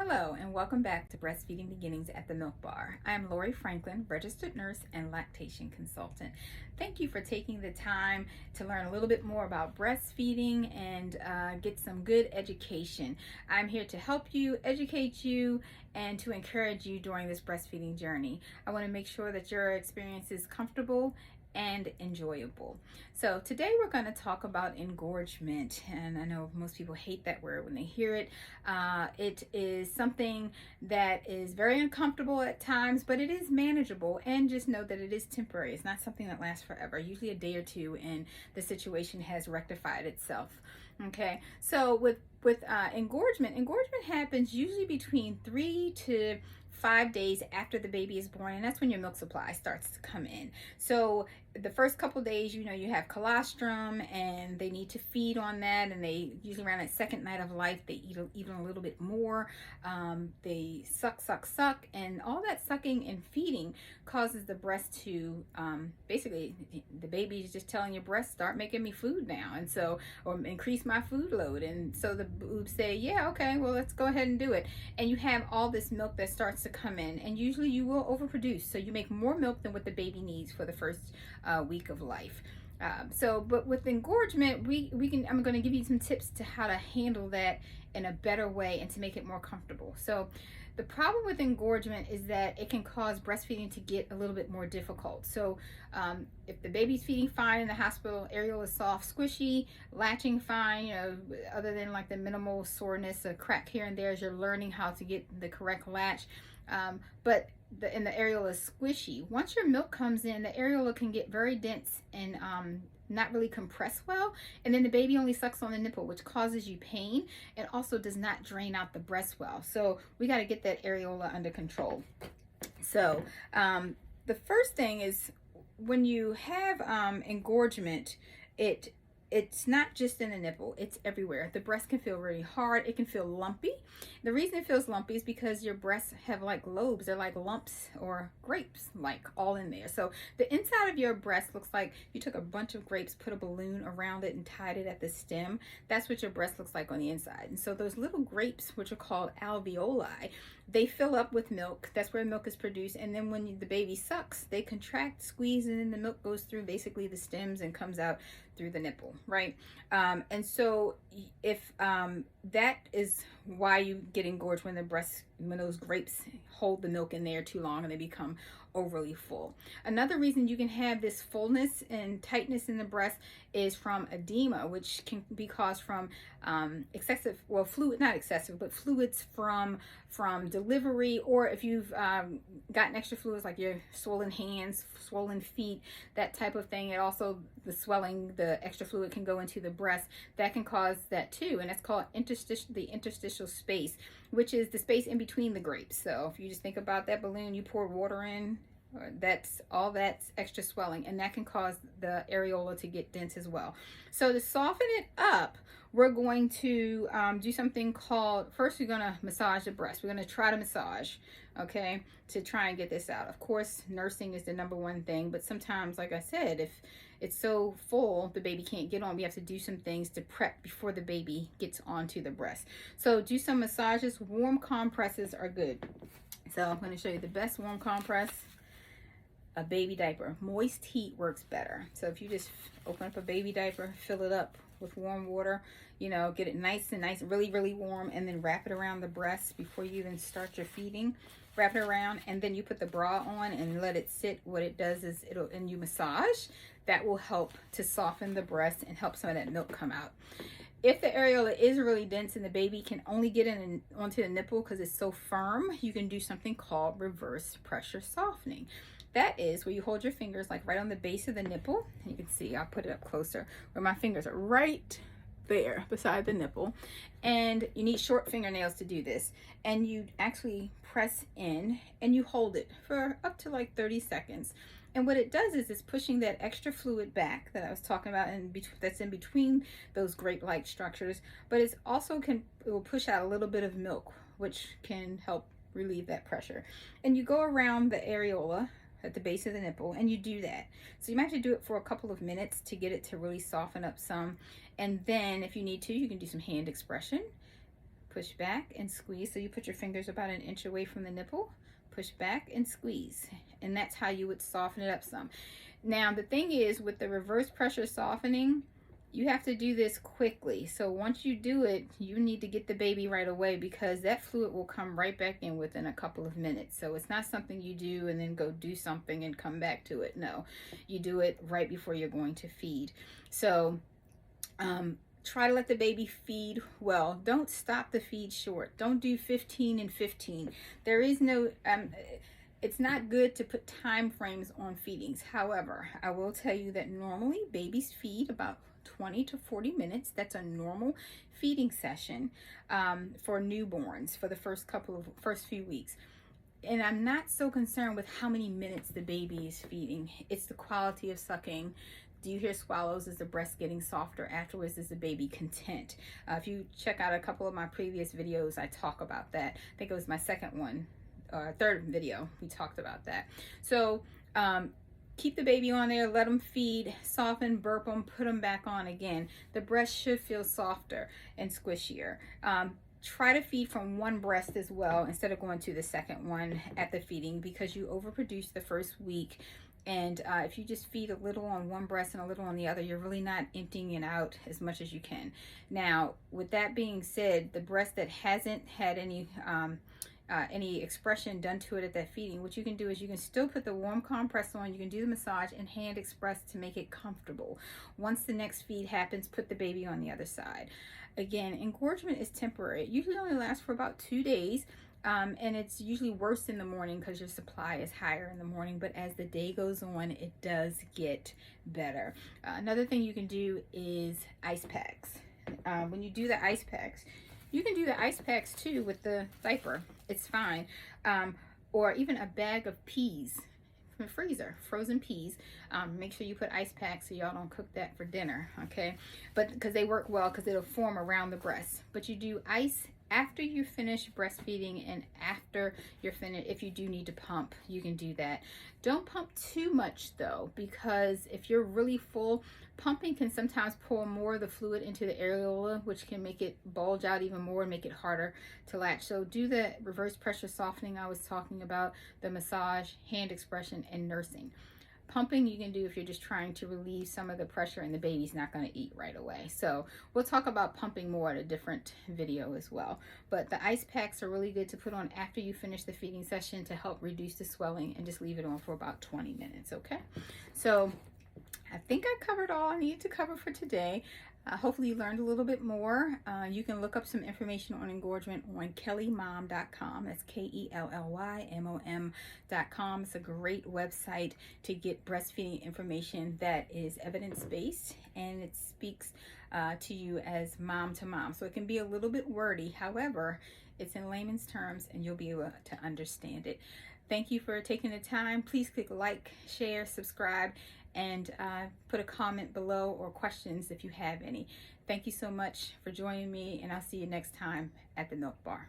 Hello and welcome back to Breastfeeding Beginnings at the Milk Bar. I am Lori Franklin, registered nurse and lactation consultant. Thank you for taking the time to learn a little bit more about breastfeeding and get some good education. I'm here to help you, educate you, and to encourage you during this breastfeeding journey. I want to make sure that your experience is comfortable and enjoyable. So today we're going to talk about engorgement, and I know most people hate that word when they hear it. It is something that is very uncomfortable at times, but it is manageable, and just know that it is temporary. It's not something that lasts forever, usually a day or two, and the situation has rectified itself. Okay, so with engorgement happens usually between 3 to 5 days after the baby is born, and that's when your milk supply starts to come in. So the first couple days, you have colostrum, and they need to feed on that, and they usually around that second night of life they eat even a little bit more. They suck, and all that sucking and feeding causes the breast to basically, the baby is just telling your breast, start making me food now, and so, or increase my food load. And so the boobs say, yeah, okay, well, let's go ahead and do it. And you have all this milk that starts to come in, and usually you will overproduce, so you make more milk than what the baby needs for the first week of life. But with engorgement, I'm going to give you some tips to how to handle that in a better way and to make it more comfortable. So the problem with engorgement is that it can cause breastfeeding to get a little bit more difficult. So if the baby's feeding fine in the hospital, areola is soft, squishy, latching fine, other than like the minimal soreness, a crack here and there as you're learning how to get the correct latch. But the areola is squishy. Once your milk comes in, the areola can get very dense and not really compress well, and then the baby only sucks on the nipple, which causes you pain and also does not drain out the breast well. So we got to get that areola under control. So the first thing is, when you have engorgement, it's not just in the nipple, it's everywhere. The breast can feel really hard. It can feel lumpy. The reason it feels lumpy is because your breasts have like lobes. They're like lumps or grapes, like all in there. So the inside of your breast looks like you took a bunch of grapes, put a balloon around it, and tied it at the stem. That's what your breast looks like on the inside. And so those little grapes, which are called alveoli, they fill up with milk. That's where milk is produced. And then when the baby sucks, they contract, squeeze, and then the milk goes through basically the stems and comes out through the nipple, right? And so if that is why you get engorged, when those grapes hold the milk in there too long and they become overly full. Another reason you can have this fullness and tightness in the breast is from edema, which can be caused from fluids from delivery, or if you've gotten extra fluids like your swollen hands, swollen feet, that type of thing. It also, the swelling, the extra fluid can go into the breast. That can cause that too, and it's called the interstitial space, which is the space in between the grapes. So if you just think about that balloon you poured water in, that's extra swelling, and that can cause the areola to get dense as well. So to soften it up, we're going to do something called, first we're going to massage the breast. We're going to try to massage, okay, to try and get this out. Of course, nursing is the number one thing, but sometimes, like I said, if it's so full the baby can't get on, we have to do some things to prep before the baby gets onto the breast. So do some massages. Warm compresses are good. So I'm going to show you the best warm compress. A baby diaper. Moist heat works better. So if you just open up a baby diaper, fill it up with warm water, get it nice, really warm, and then wrap it around the breast before you even start your feeding. Wrap it around, and then you put the bra on and let it sit. What it does is and you massage. That will help to soften the breast and help some of that milk come out. If the areola is really dense and the baby can only get in onto the nipple because it's so firm, you can do something called reverse pressure softening. That is where you hold your fingers like right on the base of the nipple. You can see, I'll put it up closer, where my fingers are right there beside the nipple. And you need short fingernails to do this. And you actually press in and you hold it for up to like 30 seconds. And what it does is it's pushing that extra fluid back that I was talking about, that's in between those grape-like structures. But it's also it will push out a little bit of milk, which can help relieve that pressure. And you go around the areola at the base of the nipple, and you do that. So you might have to do it for a couple of minutes to get it to really soften up some. And then if you need to, you can do some hand expression. push back and squeeze. So you put your fingers about an inch away from the nipple, push back and squeeze. And that's how you would soften it up some. Now, the thing is, with the reverse pressure softening, you have to do this quickly. So once you do it, you need to get the baby right away, because that fluid will come right back in within a couple of minutes. So it's not something you do and then go do something and come back to it. No, you do it right before you're going to feed. So try to let the baby feed well. Don't stop the feed short. Don't do 15 and 15. There is no it's not good to put time frames on feedings. However, I will tell you that normally babies feed about 20 to 40 minutes. That's a normal feeding session for newborns for the first few weeks. And I'm not so concerned with how many minutes the baby is feeding. It's the quality of sucking. Do you hear swallows? Is the breast getting softer afterwards? Is the baby content? If you check out a couple of my previous videos, I talk about that. I think it was my third video, we talked about that. So keep the baby on there, let them feed, soften, burp them, put them back on again. The breast should feel softer and squishier. Try to feed from one breast as well instead of going to the second one at the feeding, because you overproduce the first week. And if you just feed a little on one breast and a little on the other, you're really not emptying it out as much as you can. Now, with that being said, the breast that hasn't had any expression done to it at that feeding, what you can do is you can still put the warm compress on, you can do the massage and hand express to make it comfortable. Once the next feed happens, put the baby on the other side. Again, engorgement is temporary. It usually only lasts for about 2 days. And it's usually worse in the morning because your supply is higher in the morning, but as the day goes on, it does get better. Another thing you can do is ice packs. When you do the ice packs, you can do the ice packs too with the diaper. It's fine. Or even a bag of peas from the freezer, frozen peas. Make sure you put ice packs so y'all don't cook that for dinner, okay? But because they work well, because it'll form around the breast. But you do ice after you finish breastfeeding and after you're finished. If you do need to pump, you can do that. Don't pump too much though, because if you're really full, pumping can sometimes pull more of the fluid into the areola, which can make it bulge out even more and make it harder to latch. So do the reverse pressure softening I was talking about, the massage, hand expression, and nursing. Pumping you can do if you're just trying to relieve some of the pressure and the baby's not going to eat right away. So we'll talk about pumping more at a different video as well. But the ice packs are really good to put on after you finish the feeding session to help reduce the swelling, and just leave it on for about 20 minutes, okay? So I think I covered all I needed to cover for today. Hopefully you learned a little bit more. You can look up some information on engorgement on kellymom.com. That's KELLYMOM.com. It's a great website to get breastfeeding information that is evidence-based, and it speaks to you as mom to mom. So it can be a little bit wordy. However, it's in layman's terms and you'll be able to understand it. Thank you for taking the time. Please click like, share, subscribe, and put a comment below or questions if you have any. Thank you so much for joining me, and I'll see you next time at the Milk Bar.